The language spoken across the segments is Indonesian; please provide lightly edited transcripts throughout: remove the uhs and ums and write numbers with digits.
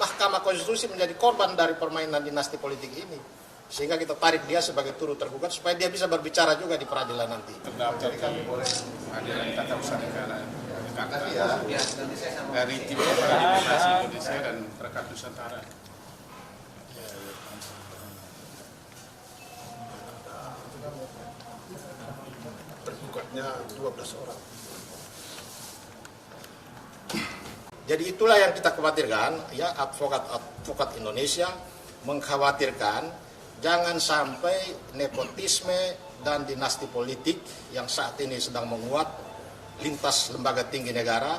Mahkamah Konstitusi menjadi korban dari permainan dinasti politik ini. Sehingga kita tarik dia sebagai turut tergugat supaya dia bisa berbicara juga di peradilan nanti. Terdaftar di Pengadilan Tata Usaha Negara dari tim Demokrasi Indonesia dan Perkat Nusantara. Tergugatnya 12 orang. Jadi itulah yang kita khawatirkan, ya, advokat Indonesia mengkhawatirkan jangan sampai nepotisme dan dinasti politik yang saat ini sedang menguat lintas lembaga tinggi negara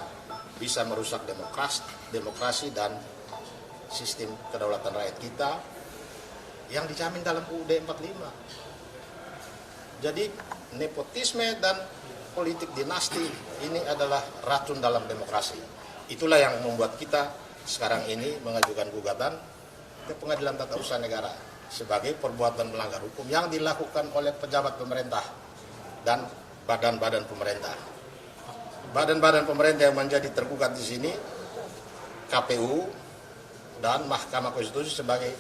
bisa merusak demokrasi dan sistem kedaulatan rakyat kita yang dijamin dalam UUD 45. Jadi nepotisme dan politik dinasti ini adalah racun dalam demokrasi. Itulah yang membuat kita sekarang ini mengajukan gugatan ke Pengadilan Tata Usaha Negara sebagai perbuatan melanggar hukum yang dilakukan oleh pejabat pemerintah dan badan-badan pemerintah. Badan-badan pemerintah yang menjadi tergugat di sini KPU dan Mahkamah Konstitusi sebagai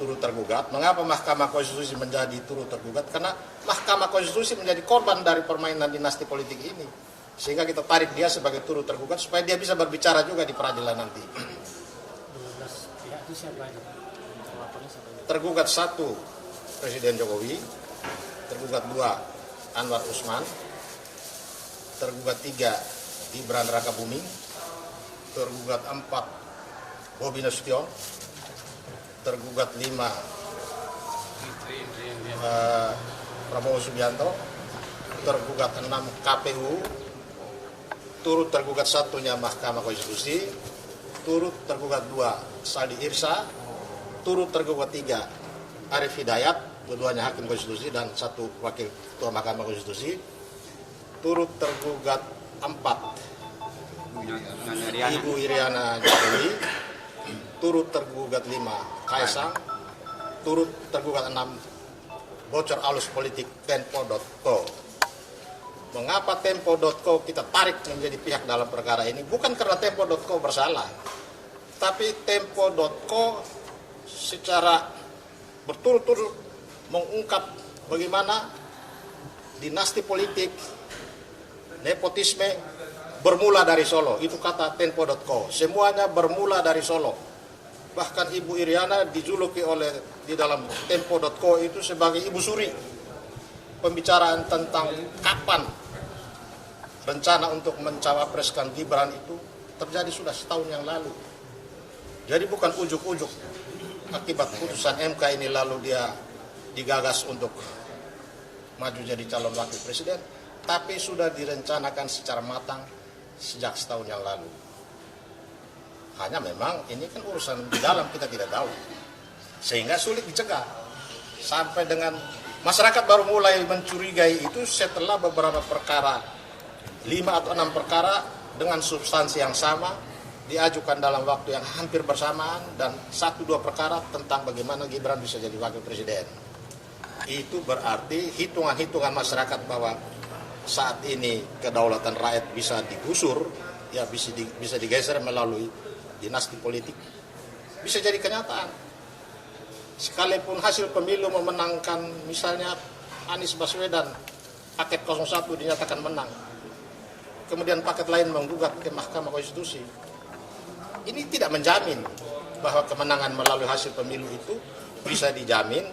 turut tergugat. Mengapa Mahkamah Konstitusi menjadi turut tergugat? Karena Mahkamah Konstitusi menjadi korban dari permainan dinasti politik ini. Sehingga kita tarik dia sebagai turut tergugat supaya dia bisa berbicara juga di peradilan nanti. 12 pihak itu siapa aja? Tergugat 1 Presiden Jokowi, tergugat 2 Anwar Usman, tergugat 3 Gibran Rakabuming, tergugat 4 Bobi Nasution, tergugat 5 Prabowo Subianto, tergugat 6 KPU, turut tergugat 1-nya Mahkamah Konstitusi, turut tergugat 2 Saldi Irsa, turut tergugat 3 Arief Hidayat, keduanya hakim konstitusi dan 1 wakil ketua Mahkamah Konstitusi, turut tergugat 4 Ibu Iriana Jokowi, turut tergugat 5 Kaisang, turut tergugat 6 bocor alus politik Tempo.co. Mengapa Tempo.co kita tarik menjadi pihak dalam perkara ini? Bukan karena Tempo.co bersalah, tapi Tempo.co secara berturut-turut mengungkap bagaimana dinasti politik, nepotisme bermula dari Solo. Itu kata Tempo.co. Semuanya bermula dari Solo. Bahkan Ibu Iriana dijuluki di dalam Tempo.co itu sebagai Ibu Suri. Pembicaraan tentang kapan rencana untuk mencawapreskan Gibran itu terjadi sudah setahun yang lalu. Jadi bukan ujuk-ujuk akibat putusan MK ini lalu dia digagas untuk maju jadi calon wakil presiden, tapi sudah direncanakan secara matang sejak setahun yang lalu. Hanya memang ini kan urusan di dalam kita tidak tahu, sehingga sulit dicegah. Sampai dengan masyarakat baru mulai mencurigai itu setelah beberapa perkara, 5 atau 6 perkara dengan substansi yang sama diajukan dalam waktu yang hampir bersamaan dan 1-2 perkara tentang bagaimana Gibran bisa jadi wakil presiden. Itu berarti hitungan-hitungan masyarakat bahwa saat ini kedaulatan rakyat bisa digusur, ya bisa digeser melalui dinasti politik, bisa jadi kenyataan. Sekalipun hasil pemilu memenangkan misalnya Anies Baswedan, paket 01 dinyatakan menang, kemudian paket lain menggugat ke Mahkamah Konstitusi, ini tidak menjamin bahwa kemenangan melalui hasil pemilu itu bisa dijamin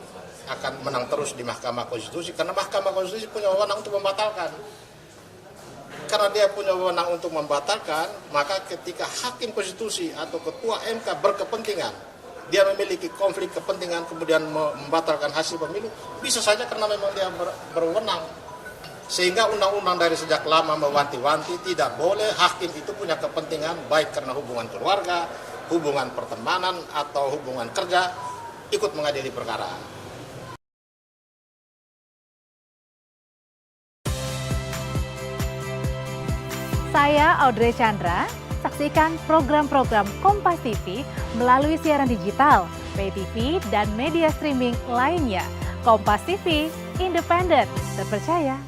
akan menang terus di Mahkamah Konstitusi, karena Mahkamah Konstitusi punya wewenang untuk membatalkan. Karena dia punya wewenang untuk membatalkan, maka ketika hakim konstitusi atau ketua MK berkepentingan, dia memiliki konflik kepentingan kemudian membatalkan hasil pemilu, bisa saja karena memang dia berwenang. Sehingga undang-undang dari sejak lama mewanti-wanti tidak boleh hakim itu punya kepentingan baik karena hubungan keluarga, hubungan pertemanan atau hubungan kerja ikut mengadili perkara. Saya Audrey Chandra, saksikan program-program Kompas TV melalui siaran digital, pay TV, dan media streaming lainnya. Kompas TV, independen, terpercaya,